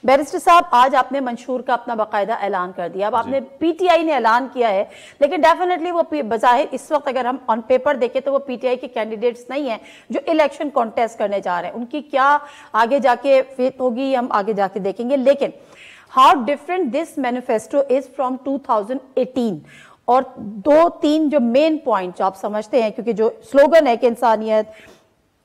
Barrister صاحب آج آپ نے منشور کا اپنا باقاعدہ اعلان کر دیا، اب آپ نے پی ٹی آئی نے اعلان کیا ہے، لیکن ڈیفینیٹلی وہ بظاہر اس وقت اگر ہم آن پیپر دیکھیں تو وہ پی ٹی آئی کے کینڈیڈیٹس نہیں ہیں جو الیکشن کانٹیسٹ کرنے جا رہے ہیں، ان کی کیا آگے جا کے فیت ہوگی ہم آگے جا کے دیکھیں گے. لیکن how different this manifesto is from 2018 اور 2-3 جو مین پوائنٹ آپ سمجھتے ہیں، کیونکہ جو سلوگن ہے کہ انسانیت،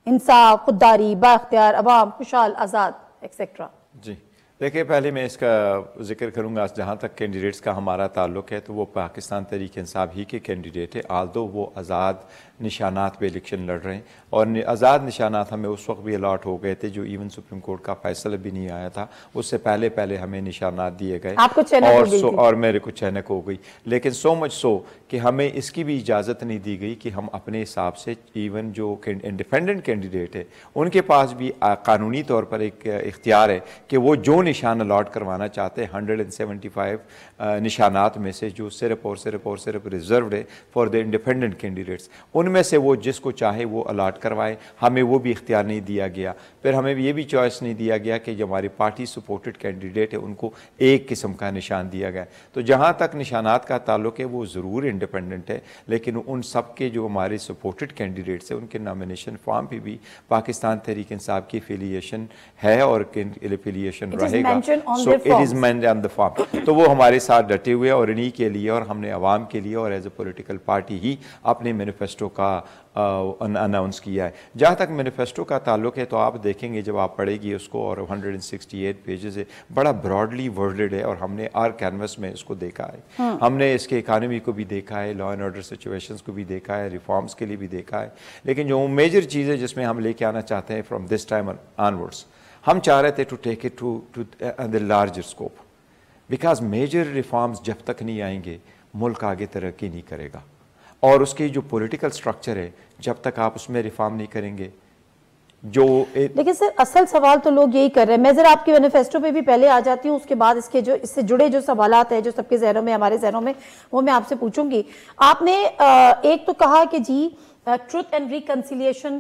انصاف، خودداری، با اختیار عوام، خوشحال، آزاد ایکسیکٹرا. جی دیکھیں، پہلے میں اس کا ذکر کروں گا. جہاں تک کینڈیڈیٹس کا ہمارا تعلق ہے تو وہ پاکستان تحریک انصاف ہی کے کینڈیڈیٹ ہے، آلدو وہ آزاد نشانات پہ الیکشن لڑ رہے ہیں، اور آزاد نشانات ہمیں اس وقت بھی الاٹ ہو گئے تھے جو ایون سپریم کورٹ کا فیصلہ بھی نہیں آیا تھا، اس سے پہلے ہمیں نشانات دیے گئے اور میرے کو چینک ہو گئی. لیکن سو مچ سو کہ ہمیں اس کی بھی اجازت نہیں دی گئی کہ ہم اپنے حساب سے ایون جو انڈیپینڈنٹ کینڈیڈیٹ ہے ان کے پاس بھی قانونی طور پر ایک اختیار ہے کہ وہ جو نشان الاٹ کروانا چاہتے ہیں 175 نشانات میں سے جو صرف ریزروڈ ہے فار دا انڈیپینڈنٹ کینڈیڈیٹس، ان میں سے وہ جس کو چاہے وہ الاٹ کروائے. ہمیں وہ بھی اختیار نہیں دیا گیا. پھر ہمیں یہ بھی چوائس نہیں دیا گیا کہ جو ہماری پارٹی سپورٹڈ کینڈیڈیٹ ہے ان کو ایک قسم کا نشان دیا گیا. تو جہاں تک نشانات کا تعلق ہے وہ ضرور انڈیپینڈنٹ ہے، لیکن ان سب کے جو ہمارے سپورٹڈ کینڈیڈیٹس ہیں ان کے نامینیشن فارم پہ بھی پاکستان تحریک انصاف کی افیلیشن ہے اور افیلیشن رہے گا. So it is mentioned on the form. تو وہ ہمارے ساتھ ڈٹے ہوئے اور انہی کے لیے، اور ہم نے عوام کے لیے اور ایز اے پولیٹیکل پارٹی ہی اپنے مینیفیسٹو کا اناؤنس کیا ہے. جہاں تک مینیفیسٹو کا تعلق ہے تو آپ دیکھیں گے جب آپ پڑھے گی اس کو، اور 168 پیجز ہے، بڑا براڈلی ورڈڈ ہے، اور ہم نے آر کینوس میں اس کو دیکھا ہے. ہم نے اس کے اکانومی کو بھی دیکھا ہے، لا اینڈ آرڈر سچویشنز کو بھی دیکھا ہے، ریفارمز کے لیے بھی دیکھا ہے. لیکن جو میجر چیز ہے جس میں ہم لے کے آنا چاہتے ہیں فرام دس ٹائم آنورڈس، ہم چاہ رہے تھے to take it to the larger scope, because major reforms جب تک نہیں آئیں گے ملک آگے ترقی نہیں کرے گا. اور اس کی جو پولیٹیکل سٹرکچر ہے جب تک آپ اس میں ریفارم نہیں کریں گے لیکن سر اصل سوال تو لوگ یہی کر رہے ہیں. میں ذرا آپ کے مینیفیسٹو پہ بھی پہلے آ جاتی ہوں، اس کے بعد اس سے جڑے جو سوالات ہیں جو سب کے ذہنوں میں، ہمارے ذہنوں میں، وہ میں آپ سے پوچھوں گی. آپ نے ایک تو کہا کہ جی ٹروتھ اینڈ ریکنسیلیشن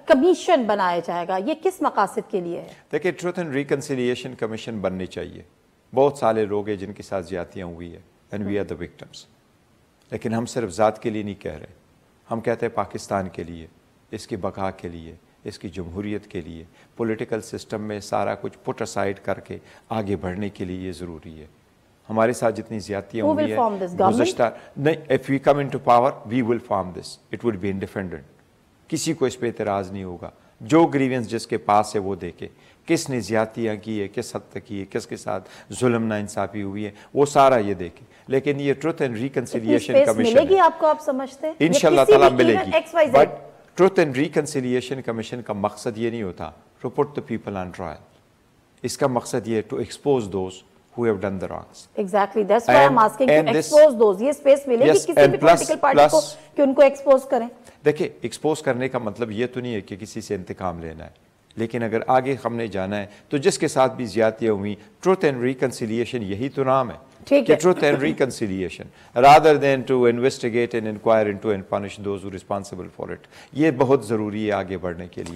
کمیشن بنایا جائے گا، یہ کس مقاصد کے لیے ہے؟ دیکھیں، ٹروتھ اینڈ ریکنسیلیشن کمیشن بننی چاہیے. بہت سارے لوگ ہیں جن کے ساتھ زیادتیاں ہوئی ہے and we are the victims. لیکن ہم صرف ذات کے لیے نہیں کہہ رہے، ہم کہتے ہیں پاکستان کے لیے، اس کی بقا کے لیے، اس کی جمہوریت کے لیے، پولیٹیکل سسٹم میں سارا کچھ پٹ اسائڈ کر کے آگے بڑھنے کے لیے یہ ضروری ہے. ہمارے ساتھ جتنی زیادتیاں ہوئی ہیں گزشتہ نہیں، if we come into power we will form this, it would be independent. کسی کو اس پہ اعتراض نہیں ہوگا. جو گریونس جس کے پاس ہے وہ دیکھے، کس نے زیادتیاں کی ہے، کس حد تک کی ہے، کس کے ساتھ ظلم ناانصافی ہوئی ہے، وہ سارا یہ دیکھے. لیکن یہ ٹروتھ اینڈ ریکنسیلیشن کمیشن ملے گی آپ کو، آپ سمجھتے ہیں انشاءاللہ تعالیٰ ملے گی. But truth and reconciliation commission کا مقصد یہ نہیں ہوتا to put the people on trial. اس کا مقصد یہ to expose those who have done the wrongs. Exactly, that's why I'm asking to expose those. یہ space ملے گی کسی بھی پولیٹیکل پارٹی کو کہ ان کو ایکسپوز کریں. دیکھیں، ایکسپوز کرنے کا مطلب یہ تو نہیں ہے کہ کسی سے انتقام لینا ہے، لیکن اگر آگے ہم نے جانا ہے تو جس کے ساتھ بھی زیادتیاں ہوئی، ٹروتھ اینڈ ریکنسیلیشن یہی تو نام ہے کہ truth and reconciliation rather than to investigate and inquire into and punish those who are responsible for it. یہ بہت ضروری ہے آگے بڑھنے کے لیے.